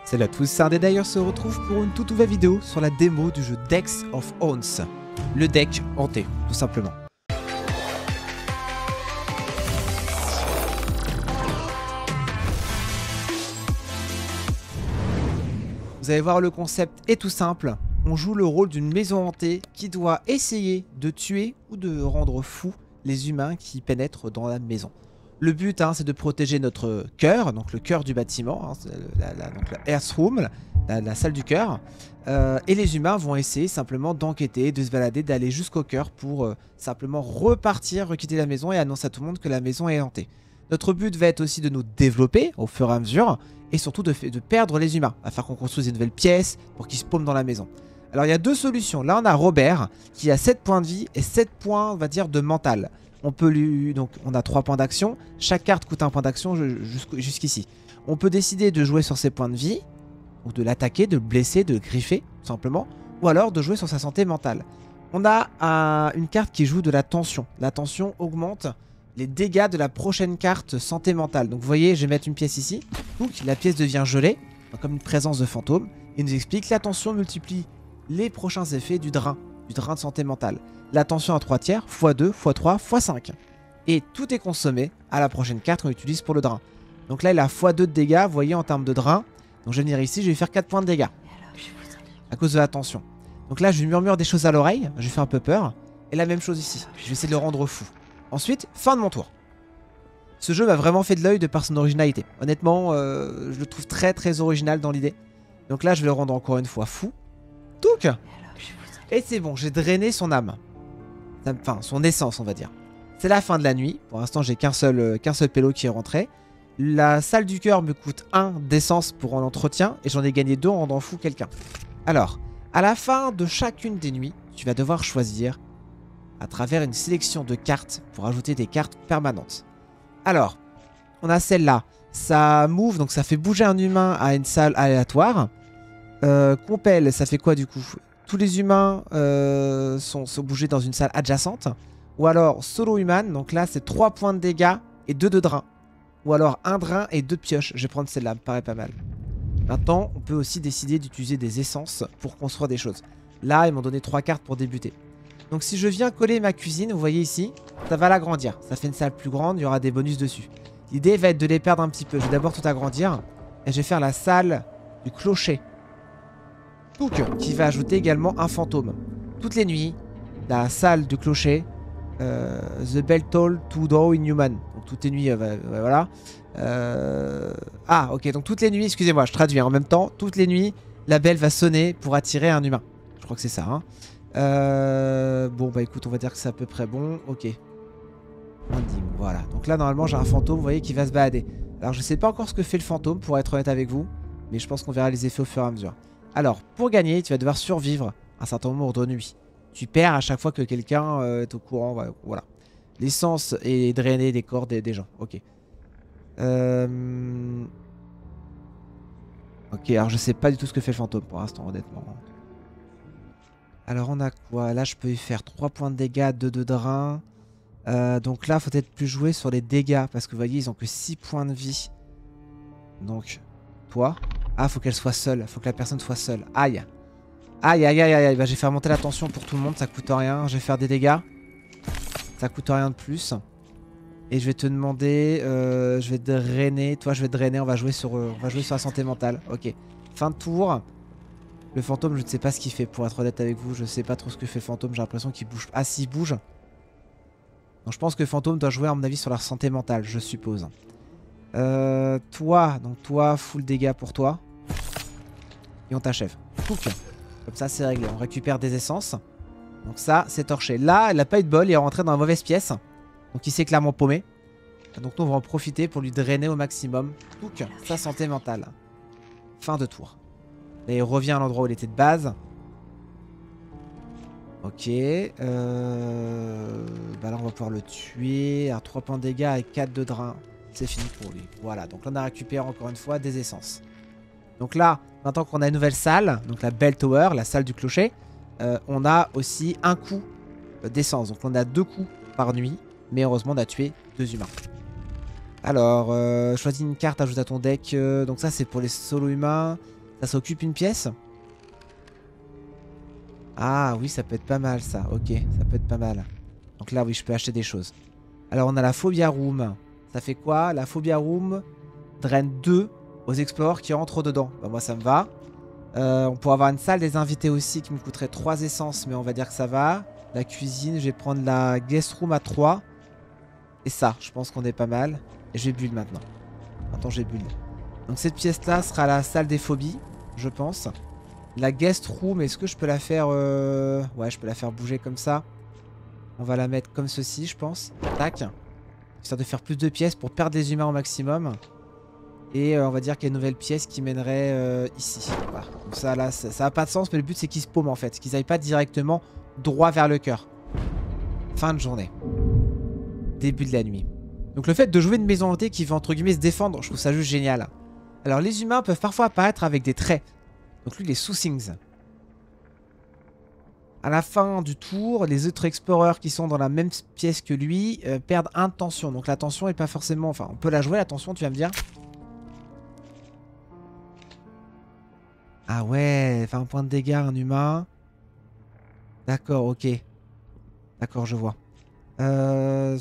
Salut à tous, c'est Ardé d'ailleurs se retrouve pour une toute nouvelle vidéo sur la démo du jeu Decks of Haunts. Le deck hanté, tout simplement. Vous allez voir, le concept est tout simple. On joue le rôle d'une maison hantée qui doit essayer de tuer ou de rendre fous les humains qui pénètrent dans la maison. Le but, c'est de protéger notre cœur, donc le cœur du bâtiment, donc la Earth Room, la salle du cœur. Et les humains vont essayer simplement d'enquêter, de se balader, d'aller jusqu'au cœur pour simplement repartir, requitter la maison et annoncer à tout le monde que la maison est hantée. Notre but va être aussi de nous développer au fur et à mesure et surtout de perdre les humains, afin qu'on construise de nouvelles pièces pour qu'ils se paument dans la maison. Alors il y a deux solutions. Là on a Robert qui a 7 points de vie et 7 points, on va dire, de mental. On peut lui... Donc on a 3 points d'action. Chaque carte coûte un point d'action jusqu'ici. On peut décider de jouer sur ses points de vie, ou de l'attaquer, de le blesser, de le griffer, tout simplement. Ou alors de jouer sur sa santé mentale. On a une carte qui joue de la tension. La tension augmente les dégâts de la prochaine carte santé mentale. Donc vous voyez, je vais mettre une pièce ici. Donc la pièce devient gelée, comme une présence de fantôme. Il nous explique la tension multiplie les prochains effets du drain de santé mentale. La tension à 3 tiers, x2, x3, x5. Et tout est consommé à la prochaine carte qu'on utilise pour le drain. Donc là, il a x2 de dégâts, vous voyez, en termes de drain. Donc je vais venir ici, je vais faire 4 points de dégâts. À cause de la tension. Donc là, je lui murmure des choses à l'oreille, je lui fais un peu peur. Et la même chose ici, je vais essayer de le rendre fou. Ensuite, fin de mon tour. Ce jeu m'a vraiment fait de l'œil de par son originalité. Honnêtement, je le trouve très très original dans l'idée. Donc là, je vais le rendre encore une fois fou. Touc! Et c'est bon, j'ai drainé son âme. Enfin, son essence, on va dire. C'est la fin de la nuit. Pour l'instant, j'ai qu'un seul pélo qui est rentré. La salle du cœur me coûte 1 d'essence pour en entretien. Et j'en ai gagné 2 en rendant fou quelqu'un. Alors, à la fin de chacune des nuits, tu vas devoir choisir à travers une sélection de cartes pour ajouter des cartes permanentes. Alors, on a celle-là. Ça move, donc ça fait bouger un humain à une salle aléatoire. Compel, ça fait quoi du coup? Tous les humains sont bougés dans une salle adjacente. Ou alors solo human, donc là c'est 3 points de dégâts et 2 de drain. Ou alors 1 drain et 2 de pioche. Je vais prendre celle-là, me paraît pas mal. Maintenant, on peut aussi décider d'utiliser des essences pour construire des choses. Là, ils m'ont donné 3 cartes pour débuter. Donc si je viens coller ma cuisine, vous voyez ici, ça va l'agrandir. Ça fait une salle plus grande, il y aura des bonus dessus. L'idée va être de les perdre un petit peu. Je vais d'abord tout agrandir. Et je vais faire la salle du clocher. Qui va ajouter également un fantôme. Toutes les nuits, la salle du clocher, The Bell Toll to Draw in Human. Donc toutes les nuits, voilà. Ah, ok, donc toutes les nuits, excusez-moi, je traduis en même temps. Toutes les nuits, la belle va sonner pour attirer un humain. Je crois que c'est ça. Bon, bah écoute, on va dire que c'est à peu près bon. Ok. Voilà. Donc là, normalement, j'ai un fantôme, vous voyez, qui va se balader. Alors, je sais pas encore ce que fait le fantôme, pour être honnête avec vous. Mais je pense qu'on verra les effets au fur et à mesure. Alors, pour gagner, tu vas devoir survivre un certain nombre de nuits. Tu perds à chaque fois que quelqu'un est au courant. Voilà. L'essence est drainée des corps des gens. Ok. Ok, alors je sais pas du tout ce que fait le fantôme pour l'instant, honnêtement. Alors, on a quoi? Là, je peux y faire 3 points de dégâts, 2 de drain. Donc là, faut peut-être plus jouer sur les dégâts. Parce que vous voyez, ils ont que 6 points de vie. Donc, toi... Ah, faut qu'elle soit seule. Faut que la personne soit seule. Aïe. Aïe, aïe, aïe, aïe. Bah, je vais faire monter la tension pour tout le monde. Ça coûte rien. Je vais faire des dégâts. Ça coûte rien de plus. Et je vais te demander... je vais te drainer. Toi, je vais te drainer. On va jouer sur la santé mentale. Ok. Fin de tour. Le fantôme, je ne sais pas ce qu'il fait. Pour être honnête avec vous, je sais pas trop ce que fait le fantôme. J'ai l'impression qu'il bouge. Ah, s'il bouge. Donc, je pense que le fantôme doit jouer, à mon avis, sur la santé mentale. Je suppose. Toi. Donc, toi, full dégâts pour toi. Et on t'achève. Comme ça, c'est réglé. On récupère des essences. Donc ça, c'est torché. Là, elle a pas eu de bol. Il est rentré dans la mauvaise pièce. Donc il s'est clairement paumé. Donc nous, on va en profiter pour lui drainer au maximum. Sa santé mentale. Fin de tour. Et il revient à l'endroit où il était de base. Ok. Bah là, on va pouvoir le tuer. Alors 3 points de dégâts et 4 de drain. C'est fini pour lui. Voilà. Donc là, on a récupéré encore une fois des essences. Donc là, maintenant qu'on a une nouvelle salle, donc la Bell Tower, la salle du clocher, on a aussi un coup d'essence. Donc on a 2 coups par nuit, mais heureusement on a tué 2 humains. Alors, choisis une carte, ajoute à ton deck. Donc ça c'est pour les solo humains. Ça s'occupe une pièce. Ah oui, ça peut être pas mal ça. Ok, ça peut être pas mal. Donc là, oui, je peux acheter des choses. Alors, on a la Phobia Room. Ça fait quoi? La Phobia Room draine 2 aux explorers qui entrent dedans. Bah, moi, ça me va. On pourrait avoir une salle des invités aussi qui me coûterait 3 essences, mais on va dire que ça va. La cuisine, je vais prendre la guest room à 3. Et ça, je pense qu'on est pas mal. Et je vais build maintenant. Attends, j'ai build. Donc cette pièce-là sera la salle des phobies, je pense. La guest room, est-ce que je peux la faire... Ouais, je peux la faire bouger comme ça. On va la mettre comme ceci, je pense. Tac. Histoire de faire plus de pièces pour perdre les humains au maximum. Et on va dire qu'il y a une nouvelle pièce qui mènerait ici. Voilà. Donc ça, là, ça n'a pas de sens, mais le but, c'est qu'ils se paument, en fait. Qu'ils n'aillent pas directement droit vers le cœur. Fin de journée. Début de la nuit. Donc le fait de jouer une maison hantée qui veut, entre guillemets, se défendre, je trouve ça juste génial. Alors, les humains peuvent parfois apparaître avec des traits. Donc lui, les sous-things. À la fin du tour, les autres explorers qui sont dans la même pièce que lui perdent 1 de tension. Donc la tension est pas forcément... Enfin, on peut la jouer, la tension, tu vas me dire. Ah ouais, 20 points de dégâts, un humain. D'accord, ok. D'accord, je vois. Toi,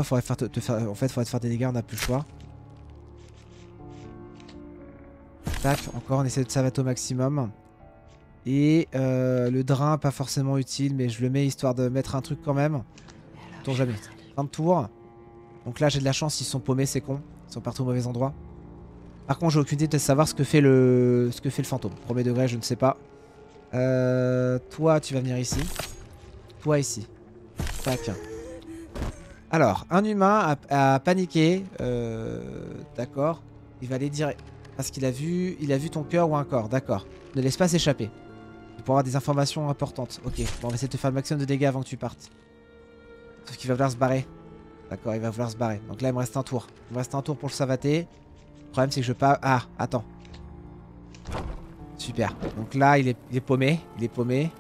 faudrait en fait, faudrait te faire des dégâts, on n'a plus le choix. Tac, encore, on essaie de savater au maximum. Et le drain, pas forcément utile, mais je le mets histoire de mettre un truc quand même. Tour jamais. Fin de tour. Donc là, j'ai de la chance, ils sont paumés, c'est con. Ils sont partout au mauvais endroit. Par contre, j'ai aucune idée de savoir ce que fait le fantôme. Premier degré, je ne sais pas. Toi, tu vas venir ici. Toi, ici. Tac. Alors, un humain a paniqué. D'accord. Il va aller dire... Parce qu'il a vu ton cœur ou un corps. D'accord. Ne laisse pas s'échapper. Pour avoir des informations importantes. Ok. Bon, on va essayer de te faire le maximum de dégâts avant que tu partes. Sauf qu'il va vouloir se barrer. D'accord, il va vouloir se barrer. Donc là, il me reste un tour. Il me reste un tour pour le savater. Le problème, c'est que je peux pas... Ah, attends. Super. Donc là, il est paumé. Il est paumé.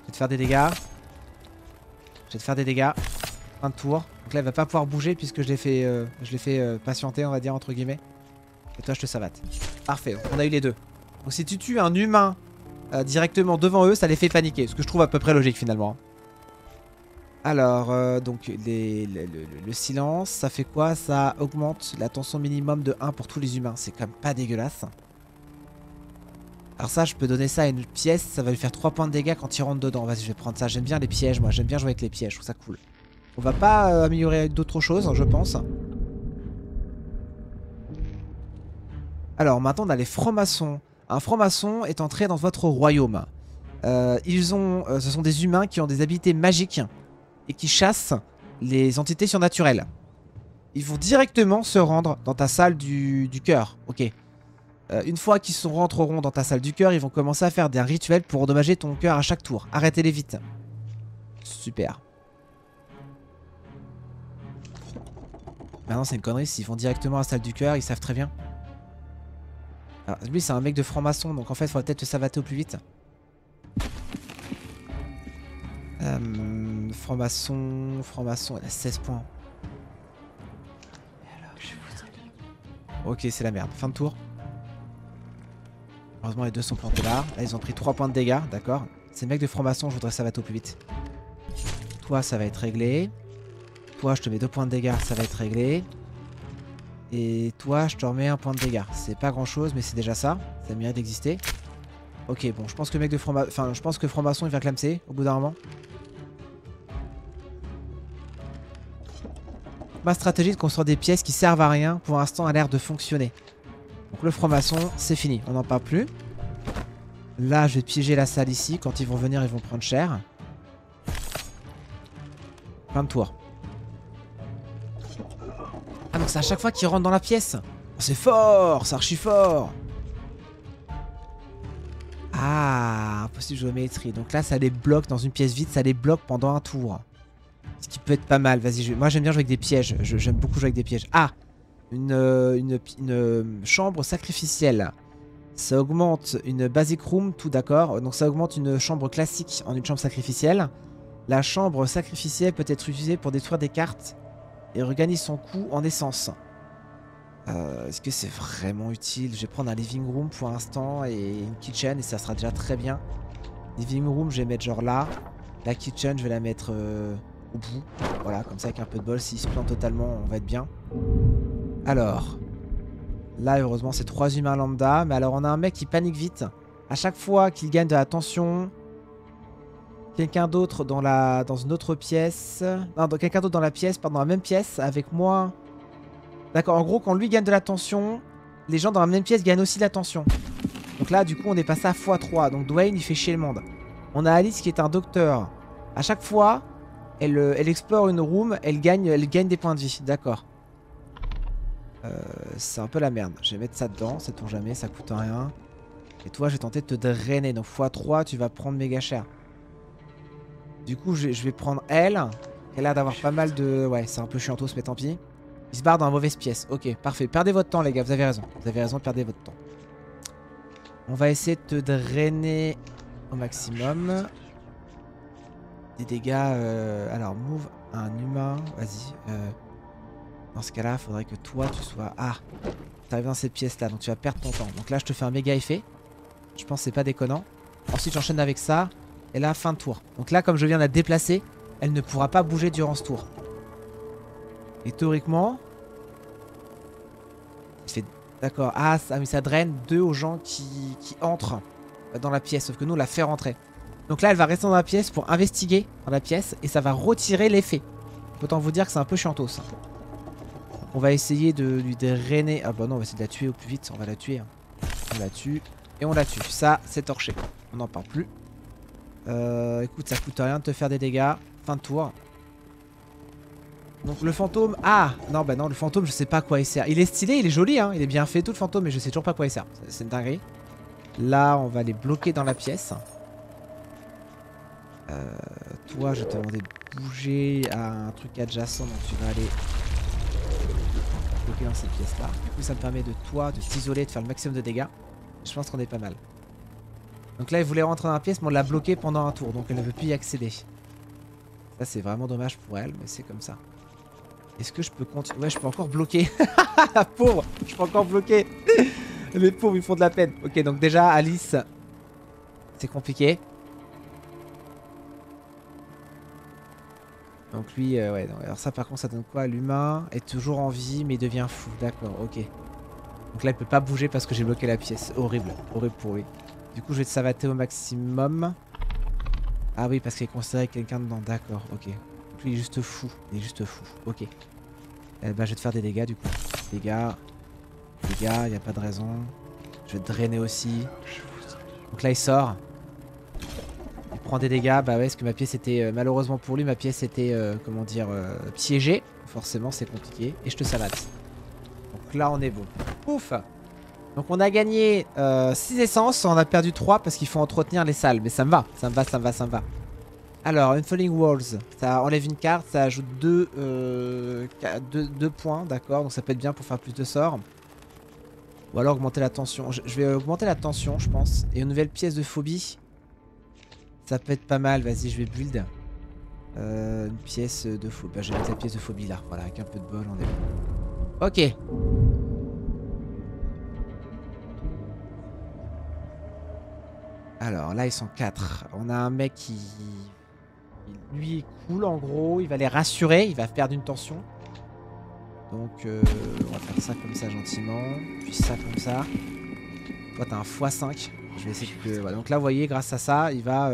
Je vais te faire des dégâts. Je vais te faire des dégâts. Fin de tour. Donc là, il va pas pouvoir bouger puisque je l'ai fait patienter, on va dire, entre guillemets. Et toi, je te savate. Parfait. On a eu les deux. Donc si tu tues un humain directement devant eux, ça les fait paniquer. Ce que je trouve à peu près logique, finalement. Alors, donc, le silence, ça fait quoi? Ça augmente la tension minimum de 1 pour tous les humains. C'est quand même pas dégueulasse. Alors ça, je peux donner ça à une pièce. Ça va lui faire 3 points de dégâts quand il rentre dedans. Vas-y, je vais prendre ça. J'aime bien les pièges, moi. J'aime bien jouer avec les pièges. Je trouve ça cool. On va pas améliorer d'autres choses, je pense. Alors, maintenant, on a les francs-maçons. Un franc-maçon est entré dans votre royaume. Ce sont des humains qui ont des habilités magiques et qui chassent les entités surnaturelles. Ils vont directement se rendre dans ta salle du cœur. Ok. Une fois qu'ils rentreront dans ta salle du cœur, ils vont commencer à faire des rituels pour endommager ton cœur à chaque tour. Arrêtez-les vite. Super. Maintenant, c'est une connerie. S'ils vont directement à la salle du cœur, ils savent très bien. Alors, lui, c'est un mec de franc-maçon, donc en fait, il faudrait peut-être te savater au plus vite. Franc-maçon, il a 16 points. Ok, c'est la merde. Fin de tour. Heureusement, les deux sont plantés là. Là, ils ont pris 3 points de dégâts, d'accord. Ces mecs de franc-maçon, je voudrais savater au plus vite. Toi, ça va être réglé. Toi, je te mets 2 points de dégâts, ça va être réglé. Et toi, je te remets 1 point de dégâts. C'est pas grand chose, mais c'est déjà ça. Ça mérite d'exister. Ok, bon, je pense que le mec de franc-maçon... Enfin, je pense que franc-maçon, il va clamser au bout d'un moment. Ma stratégie de construire des pièces qui servent à rien, pour l'instant, a l'air de fonctionner. Donc le franc-maçon, c'est fini. On n'en parle plus. Là, je vais piéger la salle ici. Quand ils vont venir, ils vont prendre cher. Fin de tour. Ah donc c'est à chaque fois qu'ils rentrent dans la pièce. Oh, c'est fort, c'est archi fort. Ah, impossible géométrie. Donc là, ça les bloque dans une pièce vide, ça les bloque pendant un tour. Ce qui peut être pas mal. Vas-y, moi j'aime bien jouer avec des pièges. J'aime beaucoup jouer avec des pièges. Ah, une chambre sacrificielle. Ça augmente une basic room, tout d'accord. Donc ça augmente une chambre classique en une chambre sacrificielle. La chambre sacrificielle peut être utilisée pour détruire des cartes et regagner son coût en essence. Est-ce que c'est vraiment utile? Je vais prendre un living room pour l'instant et une kitchen et ça sera déjà très bien. Living room, je vais mettre genre là. La kitchen, je vais la mettre au bout. Voilà, comme ça avec un peu de bol. S'il se plante totalement, on va être bien. Alors, là, heureusement, c'est 3 humains lambda. Mais alors, on a un mec qui panique vite. À chaque fois qu'il gagne de la tension, quelqu'un d'autre dans une autre pièce. Non, quelqu'un d'autre dans la pièce, pardon, dans la même pièce, avec moi. D'accord, en gros, quand lui gagne de la tension, les gens dans la même pièce gagnent aussi de la tension. Donc là, du coup, on est passé à x3. Donc Dwayne, il fait chier le monde. On a Alice qui est un docteur. À chaque fois, elle explore une room, elle gagne des points de vie. D'accord. C'est un peu la merde. Je vais mettre ça dedans, sait-on jamais, ça coûte rien. Et toi, je vais tenter de te drainer. Donc x3, tu vas prendre méga cher. Du coup, je vais prendre elle. Elle a l'air d'avoir pas mal de... Ouais, c'est un peu chiantos, mais tant pis. Il se barre dans la mauvaise pièce. Ok, parfait. Perdez votre temps, les gars. Vous avez raison. Vous avez raison, perdez votre temps. On va essayer de te drainer au maximum. Des dégâts... Alors, move un humain. Vas-y. Dans ce cas-là, il faudrait que toi, tu sois... Ah, tu arrives dans cette pièce-là, donc tu vas perdre ton temps. Donc là, je te fais un méga effet. Je pense que c'est pas déconnant. Ensuite, j'enchaîne avec ça. Et là, fin de tour. Donc là, comme je viens de la déplacer, elle ne pourra pas bouger durant ce tour. Et théoriquement... D'accord. Ah, mais ça draine 2 aux gens qui entrent dans la pièce. Sauf que nous, on l'a fait rentrer. Donc là, elle va rester dans la pièce pour investiguer dans la pièce. Et ça va retirer l'effet. Autant vous dire que c'est un peu chiantos. On va essayer de lui drainer. Ah bah non, on va essayer de la tuer au plus vite. On va la tuer. On la tue. Et on la tue. Ça, c'est torché. On n'en parle plus. Écoute, ça coûte rien de te faire des dégâts. Fin de tour. Donc le fantôme... Ah non, bah non, le fantôme, je sais pas à quoi il sert. Il est stylé, il est joli, hein. Il est bien fait, tout le fantôme, mais je sais toujours pas à quoi il sert. C'est une dinguerie. Là, on va les bloquer dans la pièce. Toi, je vais te demander de bouger à un truc adjacent. Donc tu vas aller bloquer dans cette pièce-là. Du coup, ça me permet de toi, de t'isoler, de faire le maximum de dégâts. Je pense qu'on est pas mal. Donc là, il voulait rentrer dans la pièce, mais on l'a bloqué pendant un tour. Donc elle ne peut plus y accéder. Ça, c'est vraiment dommage pour elle, mais c'est comme ça. Est-ce que je peux continuer? Ouais, je peux encore bloquer. La pauvre, je peux encore bloquer. Les pauvres, ils font de la peine. Ok, donc déjà, Alice, c'est compliqué. Donc lui, ouais. Non, alors ça, par contre, ça donne quoi? L'humain est toujours en vie, mais il devient fou. D'accord, ok. Donc là, il peut pas bouger parce que j'ai bloqué la pièce. Horrible, horrible pour lui. Du coup, je vais te savater au maximum. Ah oui, parce qu'il est considéré quelqu'un dedans. D'accord, ok. Donc lui, il est juste fou. Il est juste fou. Ok. Bah, je vais te faire des dégâts, du coup. Dégâts. Dégâts, il n'y a pas de raison. Je vais te drainer aussi. Donc là, il sort. Il prend des dégâts. Bah ouais, parce que ma pièce était... malheureusement pour lui, ma pièce était, comment dire, piégée. Forcément, c'est compliqué. Et je te savate. Donc là, on est bon. Ouf! Donc on a gagné 6 essences, on a perdu 3 parce qu'il faut entretenir les salles. Mais ça me va, ça me va, ça me va, ça me va. Alors, Unfalling Walls, ça enlève une carte, ça ajoute 2 points, d'accord. Donc ça peut être bien pour faire plus de sorts. Ou alors augmenter la tension. Je vais augmenter la tension, je pense. Et une nouvelle pièce de phobie. Ça peut être pas mal, vas-y, je vais build. Une pièce de phobie. Bah, je vais mettre la pièce de phobie là. Voilà, avec un peu de bol, on est bon. Ok. Alors là, ils sont 4. On a un mec qui... Lui est cool en gros. Il va les rassurer. Il va perdre une tension. Donc on va faire ça comme ça gentiment. Puis ça comme ça. Toi, t'as un x5. Je vais essayer de... Voilà. Donc là, vous voyez, grâce à ça, il va...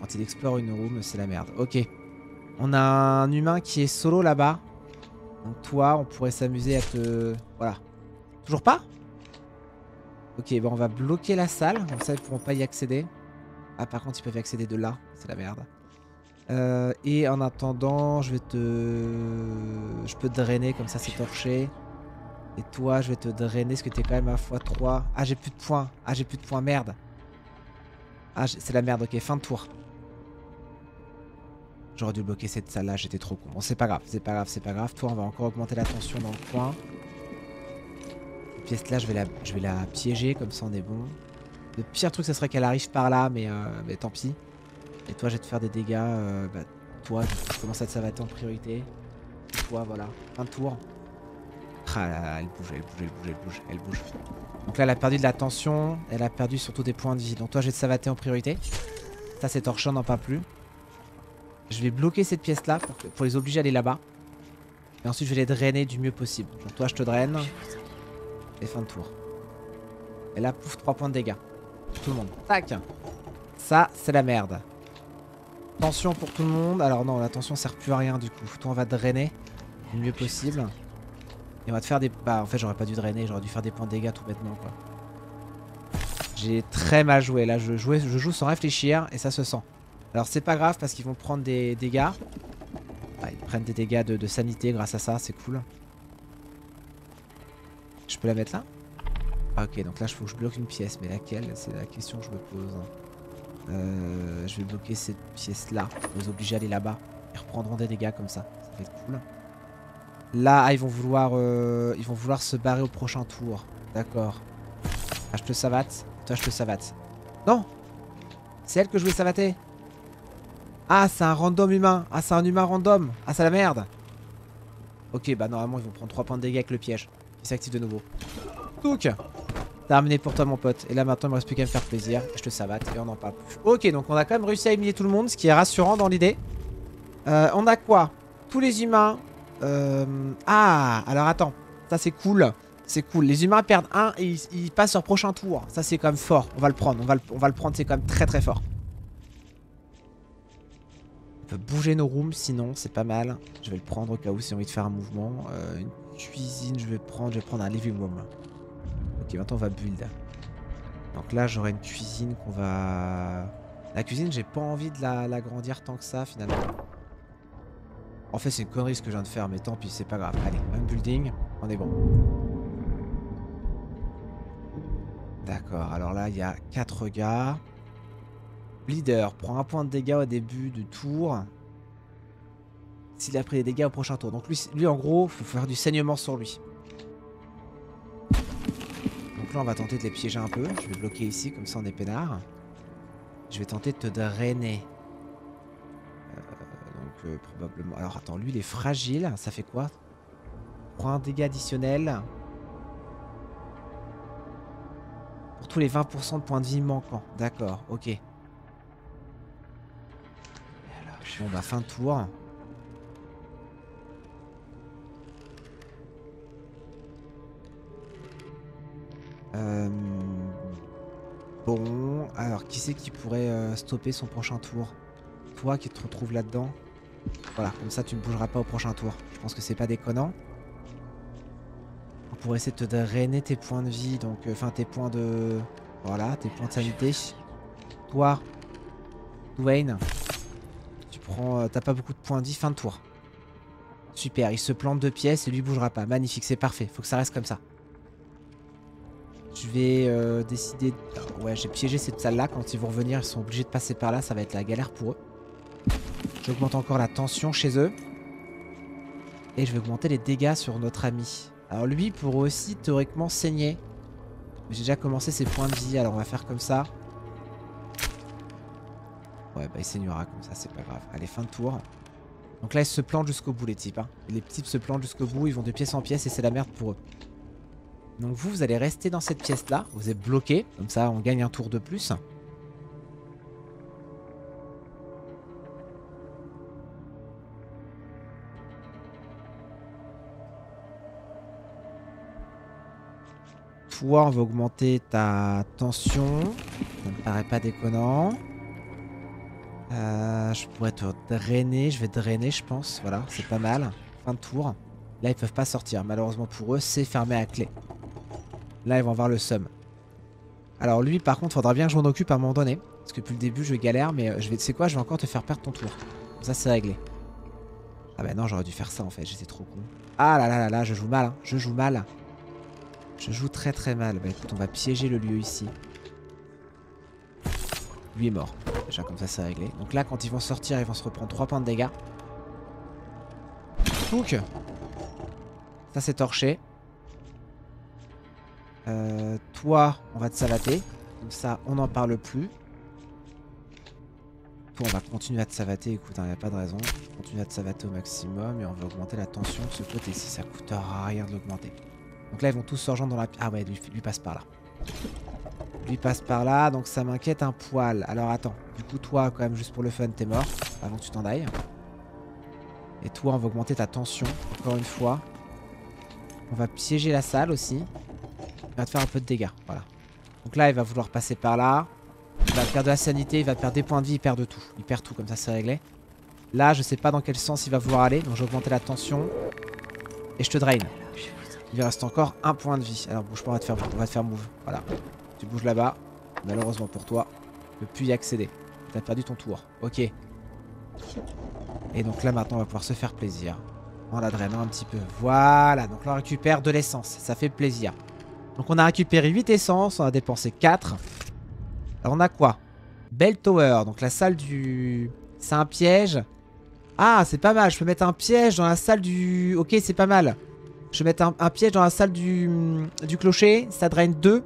Quand il explore une room, c'est la merde. Ok. On a un humain qui est solo là-bas. Donc toi, on pourrait s'amuser à te... Voilà. Toujours pas? Ok, bon, on va bloquer la salle. Comme ça, ils pourront pas y accéder. Ah, par contre, ils peuvent y accéder de là. C'est la merde. Et en attendant, je vais te... Je peux te drainer, comme ça, c'est torché. Et toi, je vais te drainer, parce que t'es quand même à x3. Ah, j'ai plus de points. Ah, j'ai plus de points, merde. Ah, c'est la merde, ok, fin de tour. J'aurais dû bloquer cette salle-là, j'étais trop con. Bon, c'est pas grave, c'est pas grave, c'est pas grave. Toi, on va encore augmenter la tension dans le coin. Cette pièce-là, je vais la piéger, comme ça, on est bon. Le pire truc, ce serait qu'elle arrive par là, mais tant pis. Et toi, je vais te faire des dégâts. Toi, je commence à te savater en priorité. Et toi, voilà, fin de tour. Ah, elle bouge, elle bouge, elle bouge, elle bouge, elle bouge. Donc là, elle a perdu de la tension. Elle a perdu surtout des points de vie. Donc toi, je vais te savater en priorité. Ça, c'est torchant, n'en parle plus. Je vais bloquer cette pièce-là pour les obliger à aller là-bas. Et ensuite, je vais les drainer du mieux possible. Donc toi, je te draine. Et fin de tour. Et là, pouf, 3 points de dégâts. Tout le monde. Tac. Ça, c'est la merde. Tension pour tout le monde. Alors non, la tension sert plus à rien du coup. Toi, on va te drainer du mieux possible. Et on va te faire des... Bah, en fait, j'aurais pas dû drainer. J'aurais dû faire des points de dégâts tout bêtement, quoi. J'ai très mal joué. Là, je joue sans réfléchir et ça se sent. Alors, c'est pas grave parce qu'ils vont prendre des dégâts. Ah, ils prennent des dégâts de sanité grâce à ça. C'est cool. Je peux la mettre là? Ah, ok, donc là, il faut que je bloque une pièce. Mais laquelle? C'est la question que je me pose. Je vais bloquer cette pièce-là. Pour les obliger à aller là-bas. Ils reprendront des dégâts comme ça. Ça va être cool. Là, ils vont vouloir se barrer au prochain tour. D'accord. Ah, je te savate. Toi, je te savate. Non! C'est elle que je voulais savater. Ah, c'est un random humain. Ah, c'est un humain random. Ah, c'est la merde. Ok, bah normalement, ils vont prendre 3 points de dégâts avec le piège. Qui s'active de nouveau. Donc, terminé pour toi, mon pote. Et là, maintenant, il me reste plus qu'à me faire plaisir. Je te savate et on n'en parle plus. Ok, donc on a quand même réussi à éliminer tout le monde, ce qui est rassurant dans l'idée. On a quoi? Tous les humains. Ah, alors attends. Ça, c'est cool. C'est cool. Les humains perdent 1 et ils passent leur prochain tour. Ça, c'est quand même fort. On va le prendre. On va le prendre. C'est quand même très très fort. On peut bouger nos rooms sinon. C'est pas mal. Je vais le prendre au cas où si j'ai envie de faire un mouvement. Une cuisine, je vais prendre un living room. Ok, maintenant on va build. Donc là, j'aurai une cuisine qu'on va... La cuisine, j'ai pas envie de l'agrandir tant que ça finalement. En fait, c'est une connerie ce que je viens de faire, mais tant pis, c'est pas grave. Allez, un building, on est bon. D'accord, alors là, il y a 4 gars. Leader, prend 1 point de dégâts au début du tour. S'il a pris des dégâts au prochain tour. Donc lui en gros, il faut faire du saignement sur lui. Donc là, on va tenter de les piéger un peu. Je vais bloquer ici, comme ça on est peinard. Je vais tenter de te drainer. Probablement... Alors attends, lui il est fragile. Ça fait quoi? Prend un dégât additionnel. Pour tous les 20% de points de vie manquants. D'accord, ok. Bon bah fin de tour. Bon, alors qui c'est qui pourrait stopper son prochain tour? Toi qui te retrouves là-dedans. Voilà, comme ça tu ne bougeras pas au prochain tour. Je pense que c'est pas déconnant. On pourrait essayer de te drainer tes points de vie, donc enfin tes points de... Voilà, tes points de sanité. Toi, Dwayne, tu prends... T'as pas beaucoup de points de vie, fin de tour. Super, il se plante 2 pièces et lui bougera pas. Magnifique, c'est parfait, faut que ça reste comme ça. Je vais décider... Ouais, j'ai piégé cette salle-là. Quand ils vont revenir, ils sont obligés de passer par là. Ça va être la galère pour eux. J'augmente encore la tension chez eux. Et je vais augmenter les dégâts sur notre ami. Alors lui pourrait aussi théoriquement saigner. Mais j'ai déjà commencé ses points de vie. Alors on va faire comme ça. Ouais, bah il saignera comme ça, c'est pas grave. Allez, fin de tour. Donc là, ils se plantent jusqu'au bout, les types. Hein. Les types se plantent jusqu'au bout. Ils vont de pièce en pièce et c'est la merde pour eux. Donc vous allez rester dans cette pièce-là. Vous êtes bloqué. Comme ça, on gagne un tour de plus. Toi, on va augmenter ta tension. Ça me paraît pas déconnant. Je pourrais te drainer. Je vais drainer, je pense. Voilà, c'est pas mal. Fin de tour. Là, ils peuvent pas sortir. Malheureusement pour eux, c'est fermé à clé. Là, ils vont avoir le seum. Alors lui, par contre, faudra bien que je m'en occupe à un moment donné. Parce que depuis le début, je galère. Mais tu sais quoi, je vais encore te faire perdre ton tour. Comme ça, c'est réglé. Ah bah non, j'aurais dû faire ça en fait. J'étais trop con. Ah là là là là, je joue mal. Hein. Je joue mal. Je joue très très mal. Bah écoute, on va piéger le lieu ici. Lui est mort. Déjà comme ça c'est réglé. Donc là quand ils vont sortir, ils vont se reprendre 3 points de dégâts. Donc ça c'est torché. Toi, on va te savater. Comme ça, on n'en parle plus. Toi, on va continuer à te savater. Écoute, il n'y a pas de raison. Continue à te savater au maximum et on va augmenter la tension de ce côté-ci. Ça coûtera rien de l'augmenter. Donc là, ils vont tous se rejoindre dans la... Ah ouais, lui passe par là. Lui passe par là, donc ça m'inquiète un poil. Alors attends, du coup, toi, quand même, juste pour le fun, t'es mort. Avant que tu t'en ailles. Et toi, on va augmenter ta tension, encore une fois. On va piéger la salle aussi. Il va te faire un peu de dégâts, voilà. Donc là, il va vouloir passer par là. Il va perdre de la sanité, il va perdre des points de vie, il perd de tout. Il perd tout, comme ça c'est réglé. Là, je sais pas dans quel sens il va vouloir aller. Donc je vais augmenter la tension. Et je te drain. Il lui reste encore un point de vie. Alors bouge pas, on va te faire move. Voilà. Tu bouges là-bas. Malheureusement pour toi, tu peux plus y accéder. Tu as perdu ton tour. Ok. Et donc là maintenant, on va pouvoir se faire plaisir. En la drainant un petit peu. Voilà. Donc là, on récupère de l'essence. Ça fait plaisir. Donc on a récupéré 8 essences. On a dépensé 4. Alors on a quoi? Bell Tower. Donc la salle du... C'est un piège. Ah, c'est pas mal. Je peux mettre un piège dans la salle du... Ok, c'est pas mal. Je vais mettre un piège dans la salle du clocher. Ça draine 2.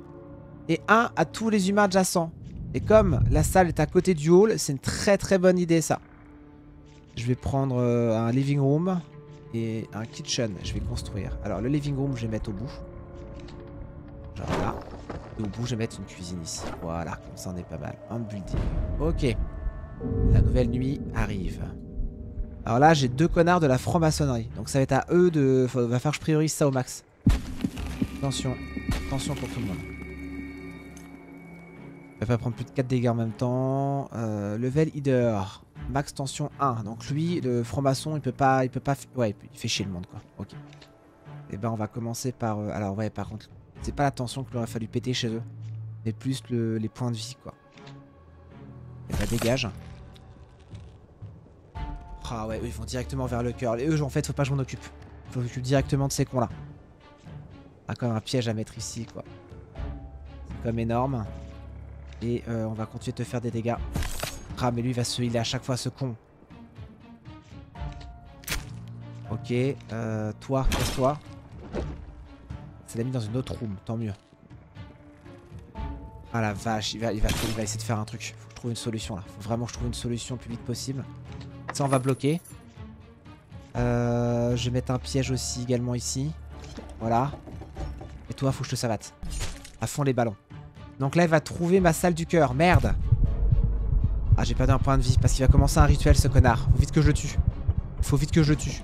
Et 1 à tous les humains adjacents. Et comme la salle est à côté du hall, c'est une très très bonne idée ça. Je vais prendre un living room et un kitchen. Je vais construire. Alors le living room, je vais mettre au bout. Genre là. Et au bout, je vais mettre une cuisine ici. Voilà, comme ça on est pas mal. Un building. Ok. La nouvelle nuit arrive. Alors là, j'ai 2 connards de la franc-maçonnerie. Donc ça va être à eux de... Va falloir que je priorise ça au max. Attention. Attention pour tout le monde. Il va pas prendre plus de 4 dégâts en même temps. Level Leader. Max tension 1. Donc lui, le franc-maçon, il peut pas... Ouais, il fait chier le monde quoi. Ok. Et ben on va commencer par... Alors ouais, par contre, c'est pas la tension qu'il aurait fallu péter chez eux. Mais plus les points de vie quoi. Et bah dégage. Ah ouais, eux ils vont directement vers le cœur. Et eux en fait faut pas que je m'en occupe. Faut que je m'occupe directement de ces cons là. Ah quand même un piège à mettre ici quoi. C'est comme énorme. Et on va continuer de te faire des dégâts. Ah mais lui il va se healer à chaque fois ce con. Ok, toi, casse-toi. Ça l'a mis dans une autre room, tant mieux. Ah la vache, il va essayer de faire un truc. Faut que je trouve une solution là. Faut vraiment que je trouve une solution le plus vite possible. Ça on va bloquer. Je vais mettre un piège aussi également ici. Voilà. Et toi faut que je te savate. À fond les ballons. Donc là il va trouver ma salle du cœur. Merde. Ah j'ai perdu un point de vie parce qu'il va commencer un rituel ce connard. Faut vite que je le tue. Faut vite que je le tue.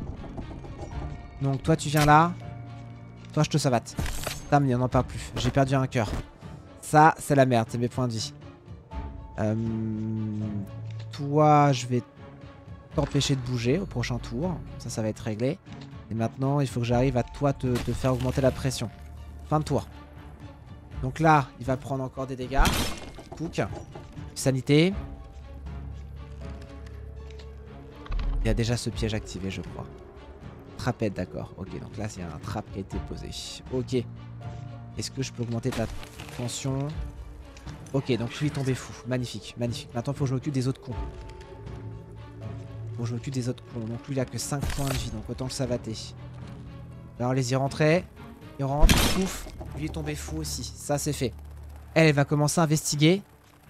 Donc toi tu viens là. Toi je te savate. Putain mais on n'en parle plus. J'ai perdu un cœur. Ça c'est la merde. C'est mes points de vie. Toi je vais t'empêcher de bouger au prochain tour. Ça va être réglé. Et maintenant, il faut que j'arrive à toi te faire augmenter la pression. Fin de tour. Donc là, il va prendre encore des dégâts. Cook. Sanité. Il y a déjà ce piège activé, je crois. Trapette, d'accord. Ok, donc là, il y a un trap qui a été posé. Ok. Est-ce que je peux augmenter ta tension? Ok, donc lui, il est tombé fou. Magnifique, magnifique. Maintenant, il faut que je m'occupe des autres cons. Bon, je m'occupe des autres cons. Donc lui, il a que 5 points de vie. Donc autant le savater. Alors, les y rentrer. Il rentre. Pouf. Lui est tombé fou aussi. Ça, c'est fait. Elle va commencer à investiguer.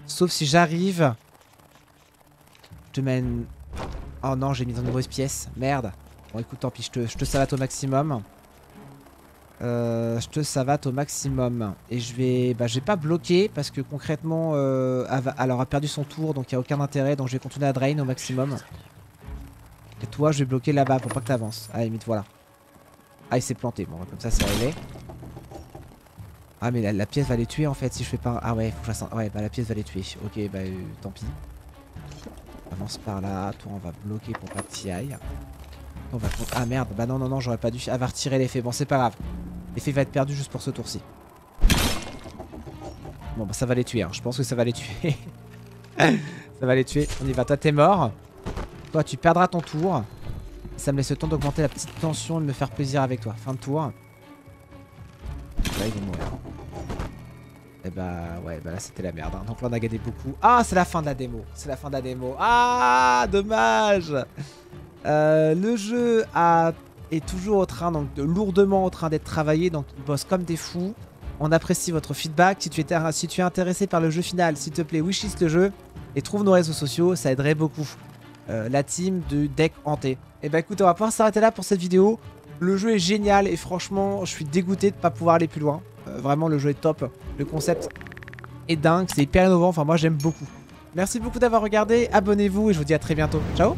Sauf si j'arrive. Je te mène... Oh non, j'ai mis dans une mauvaise pièce. Merde. Bon, écoute, tant pis. Je te savate au maximum. Je te savate au maximum. Et je vais... Bah, je vais pas bloquer. Parce que concrètement... elle aura perdu son tour. Donc, il n'y a aucun intérêt. Donc, je vais continuer à drain au maximum. Et toi, je vais bloquer là-bas pour pas que t'avances. À la limite, voilà. Ah, il s'est planté. Bon, comme ça, c'est réglé. Ah, mais la pièce va les tuer en fait si je fais pas. Ah, ouais, faut que je fasse un... Ouais, bah la pièce va les tuer. Ok, bah tant pis. Avance par là. Toi, on va bloquer pour pas que t'y ailles. On va... Ah, merde. Bah non, non, non, j'aurais pas dû. Elle va retirer l'effet. Bon, c'est pas grave. L'effet va être perdu juste pour ce tour-ci. Bon, bah ça va les tuer. Hein. Je pense que ça va les tuer. Ça va les tuer. On y va. Toi, t'es mort. Toi, tu perdras ton tour. Ça me laisse le temps d'augmenter la petite tension et de me faire plaisir avec toi. Fin de tour. Là, ils vont mourir. Et bah, ouais, bah là, c'était la merde. Hein. Donc là, on a gagné beaucoup. Ah, c'est la fin de la démo. C'est la fin de la démo. Ah, dommage. Le jeu est toujours en train, donc lourdement en train d'être travaillé. Donc, il bosse comme des fous. On apprécie votre feedback. Si tu es intéressé par le jeu final, s'il te plaît, wishlist le jeu. et trouve nos réseaux sociaux, ça aiderait beaucoup. La team de deck hanté. Et bah écoute, on va pouvoir s'arrêter là pour cette vidéo. Le jeu est génial et franchement, je suis dégoûté de ne pas pouvoir aller plus loin. Vraiment, le jeu est top. Le concept est dingue, c'est hyper innovant. Enfin, moi, j'aime beaucoup. Merci beaucoup d'avoir regardé. Abonnez-vous et je vous dis à très bientôt. Ciao!